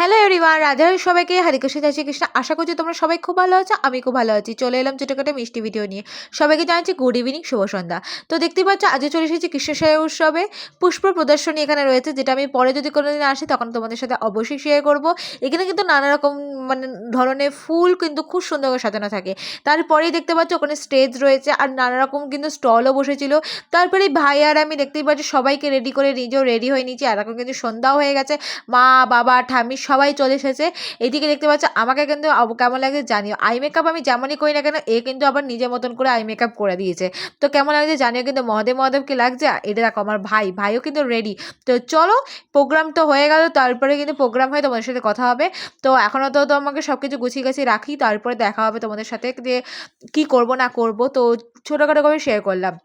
Hello everyone, Radhe Radhe সবাইকে। হরে কৃষ্ণ, জয় শ্রীকৃষ্ণ। আশা করছি তোমরা সবাই খুব ভালো আছো। আমি খুব ভালো আছি। চলে এলাম ছোটখাটো মিষ্টি ভিডিও নিয়ে। সবাইকে জানাচ্ছি গুড ইভিনিং, শুভ সন্ধ্যা। তো দেখতেই পাচ্ছ আজকে চলে এসেছি কৃষ্ণসায় উৎসবে। পুষ্প প্রদর্শনী এখানে রয়েছে, যেটা আমি পরে যদি কোনোদিন আসি তখন তোমাদের সাথে অবশ্যই শেয়ার করব। এখানে কিন্তু নানা রকম মানে ধরনের ফুল কিন্তু খুব সুন্দর করে সাজানো থাকে। তারপরেই দেখতে পাচ্ছ ওখানে স্টেজ রয়েছে আর নানা রকম কিন্তু স্টলও বসেছিল। তারপরে ভাই আর আমি দেখতেই পাচ্ছি সবাইকে রেডি করে নিজেও রেডি হয়ে নিয়েছি। আর এখন কিন্তু সন্ধ্যাও হয়ে গেছে। মা, বাবা, ঠাম্মি সবাই চলে এসেছে। এদিকে দেখতে পাচ্ছ আমাকে কিন্তু কেমন লাগছে জানিও। আই মেকআপ আমি যেমনই করি না কেন, এ কিন্তু আবার নিজের মতন করে আই মেকআপ করে দিয়েছে। তো কেমন লাগছে জানিও কিন্তু। মহাদেব মহাদেব কি লাগছে। এটা দেখো আমার ভাইও কিন্তু রেডি। তো চলো, প্রোগ্রাম তো হয়ে গেল। তারপরে কিন্তু প্রোগ্রাম হয়ে তোমাদের সাথে কথা হবে। তো এখনও তো আমাকে সব কিছু গুছিয়ে গাছিয়ে রাখি, তারপরে দেখা হবে তোমাদের সাথে যে কী করবো না করবো। তো ছোটোখাটো করে শেয়ার করলাম।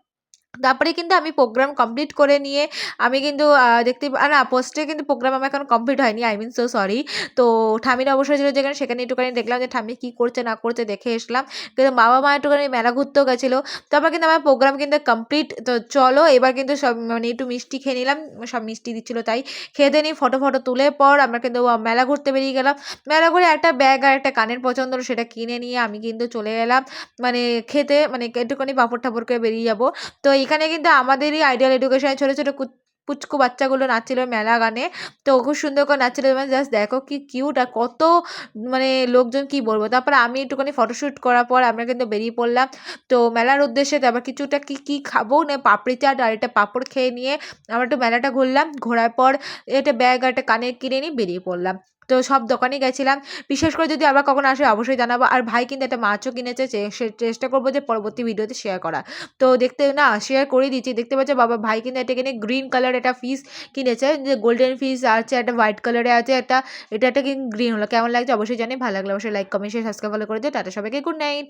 তারপরে কিন্তু আমি প্রোগ্রাম কমপ্লিট করে নিয়ে আমি কিন্তু দেখতে না, পোস্টে কিন্তু প্রোগ্রাম আমার এখন কমপ্লিট হয়নি, আই মিন সো সরি। তো ঠাম্মির অবসর ছিল যেখানে, সেখানে একটুখানি দেখলাম যে ঠাম্মি কী করছে না করছে, দেখে এসলাম। কিন্তু বাবা মা একটুখানি মেলা ঘুরতেও গেছিলো। তারপর কিন্তু আমার প্রোগ্রাম কিন্তু কমপ্লিট। তো চলো এবার কিন্তু সব মানে একটু মিষ্টি খেয়ে নিলাম। সব মিষ্টি দিচ্ছিলো তাই খেতে নিই। ফটো তুলে পর আমরা কিন্তু মেলা ঘুরতে বেরিয়ে গেলাম। মেলা ঘুরে একটা ব্যাগ আর একটা কানের পছন্দ হলো, সেটা কিনে নিয়ে আমি কিন্তু চলে এলাম মানে খেতে, মানে একটুখানি পাঁপড় ঠাপড় করে বেরিয়ে যাবো। তো এখানে কিন্তু আমাদেরই আইডিয়াল এডুকেশনের ছোটো ছোটো পুচকু বাচ্চাগুলো নাচছিল মেলা গানে। তো খুব সুন্দর করে নাচছিল, মানে জাস্ট দেখো কি কিউট আর কত মানে লোকজন, কি বলবো। তারপরে আমি একটুখানি ফটোশ্যুট করার পর আমরা কিন্তু বেরিয়ে পড়লাম তো মেলার উদ্দেশ্যে। তারপর কিছুটা কি খাবো না, পাপড়ি চাট আর একটা পাঁপড় খেয়ে নিয়ে আমরা একটু মেলাটা ঘুরলাম। ঘোরার পর একটা ব্যাগ আর একটা কানের কিনে নিয়ে বেরিয়ে পড়লাম। তো সব দোকানে গেছিলাম। বিশেষ করে যদি আবার কখনো আসে অবশ্যই জানাবো। আর ভাই কিন্তু একটা মাছও কিনেছে, চেষ্টা করবো যে পরবর্তী ভিডিওতে শেয়ার করা। তো দেখতে না শেয়ার করে দিচ্ছি। দেখতে পাচ্ছ বাবা ভাই কিন্তু এটা কিনে গ্রিন কালার একটা ফিস কিনেছে, যে গোল্ডেন ফিস আছে, একটা হোয়াইট কালারে আছে, এটা একটা কিন্তু গ্রিন হলো। কেমন লাগছে অবশ্যই জানি। ভালো লাগলে অবশ্যই like comment share subscribe follow করে দিও। টাটা সবাইকে, গুড নাইট।